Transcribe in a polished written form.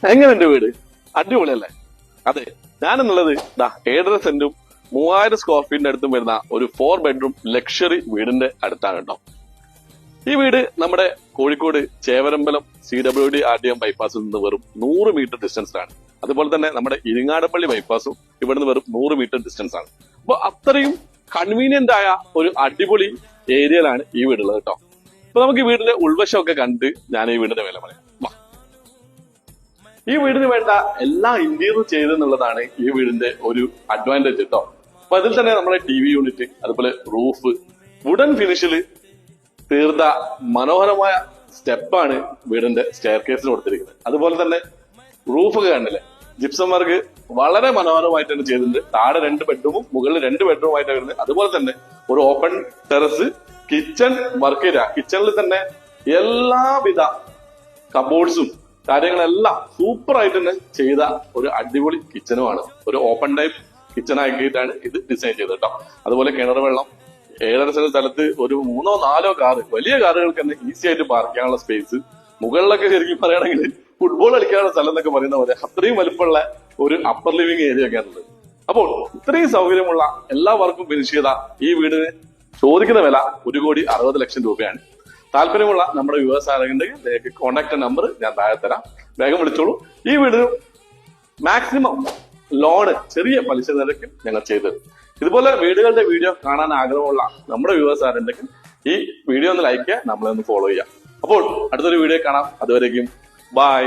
എങ്ങനെ എന്റെ വീട് അടിപൊളിയല്ലേ? അതെ, ഞാനെന്നുള്ളത് 7.5 സെന്റും 3000 സ്ക്വയർ ഫീറ്റിന്റെ അടുത്തും വരുന്ന ഒരു 4 ബെഡ്റൂം ലക്ഷറി വീടിന്റെ അടുത്താണ് കേട്ടോ. ഈ വീട് നമ്മുടെ കോഴിക്കോട് ചേവരമ്പലം CWD RDM ബൈപ്പാസിൽ നിന്ന് വെറും 100 മീറ്റർ ഡിസ്റ്റൻസിലാണ്. അതുപോലെ തന്നെ നമ്മുടെ ഇരിങ്ങാടപ്പള്ളി ബൈപ്പാസും ഇവിടുന്ന് വെറും 100 മീറ്റർ ഡിസ്റ്റൻസ് ആണ്. അപ്പൊ അത്രയും കൺവീനിയന്റ് ആയ ഒരു അടിപൊളി ഏരിയയിലാണ് ഈ വീടുള്ളത് കേട്ടോ. അപ്പൊ നമുക്ക് ഈ വീടിന്റെ ഉൾവശമൊക്കെ കണ്ട് ഞാൻ ഈ വീടിന്റെ വില പറയാം. ഈ വീടിന് വേണ്ട എല്ലാ ഇന്റീരിയർ ചെയ്തെന്നുള്ളതാണ് ഈ വീടിന്റെ ഒരു അഡ്വാൻറ്റേജ് കേട്ടോ. അപ്പൊ അതിൽ തന്നെ നമ്മുടെ TV യൂണിറ്റ്, അതുപോലെ റൂഫ്, വുഡൻ ഫിനിഷില് തീർത്ത മനോഹരമായ സ്റ്റെപ്പാണ് വീടിന്റെ സ്റ്റെയർ കേസിൽ കൊടുത്തിരിക്കുന്നത്. അതുപോലെ തന്നെ റൂഫൊക്കെ കണ്ടില്ലേ, ജിപ്സം വർക്ക് വളരെ മനോഹരമായിട്ട് തന്നെ ചെയ്തിട്ടുണ്ട്. താഴെ 2 ബെഡ്റൂമും മുകളിൽ 2 ബെഡ്റൂമായിട്ട് വരുന്നത്. അതുപോലെ തന്നെ ഒരു ഓപ്പൺ ടെറസ്, കിച്ചൺ വർക്ക് ചെയ്ത കിച്ചണിൽ തന്നെ എല്ലാവിധ കബോർഡ്സും കാര്യങ്ങളെല്ലാം സൂപ്പർ ആയിട്ട് തന്നെ ചെയ്ത ഒരു അടിപൊളി കിച്ചനുമാണ്. ഒരു ഓപ്പൺ ടൈപ്പ് കിച്ചൺ ആക്കിയിട്ടാണ് ഇത് ഡിസൈൻ ചെയ്തത് കേട്ടോ. അതുപോലെ കിണർ വെള്ളം, 7.5 സെന്റ് സ്ഥലത്ത് ഒരു 3-4 കാറ്, വലിയ കാറുകൾക്ക് തന്നെ ഈസി ആയിട്ട് പാർക്ക് ചെയ്യാനുള്ള സ്പേസ്. മുകളിലൊക്കെ ശരിക്കും പറയുകയാണെങ്കിൽ ഫുട്ബോൾ കളിക്കാനുള്ള സ്ഥലം എന്നൊക്കെ പറയുന്ന പോലെ അത്രയും വലുപ്പമുള്ള ഒരു അപ്പർ ലിവിംഗ് ഏരിയ ഒക്കെ ആണുള്ളത്. അപ്പോൾ ഇത്രയും സൗകര്യമുള്ള എല്ലാ വർക്കും ഫിനിഷ് ചെയ്ത ഈ വീടിന് ചോദിക്കുന്ന വില 1,60,00,000 രൂപയാണ്. താല്പര്യമുള്ള നമ്മുടെ വ്യൂവേഴ്സ് ആരെങ്കിലും നിങ്ങൾക്ക് കോൺടാക്ട് നമ്പർ ഞാൻ താഴെ തരാം, വേഗം വിളിച്ചോളൂ. ഈ വീടിന് മാക്സിമം ലോണ് ചെറിയ പലിശ നിരക്കിൽ ഞങ്ങൾ ചെയ്തത്. ഇതുപോലെ വീടുകളുടെ വീഡിയോ കാണാൻ ആഗ്രഹമുള്ള നമ്മുടെ വ്യൂവേഴ്സ് ആരുണ്ടെങ്കിൽ ഈ വീഡിയോ ഒന്ന് ലൈക്ക് ചെയ്യുക, നമ്മളെ ഒന്ന് ഫോളോ ചെയ്യാം. അപ്പോൾ അടുത്തൊരു വീഡിയോ കാണാം. അതുവരേക്കും ബൈ.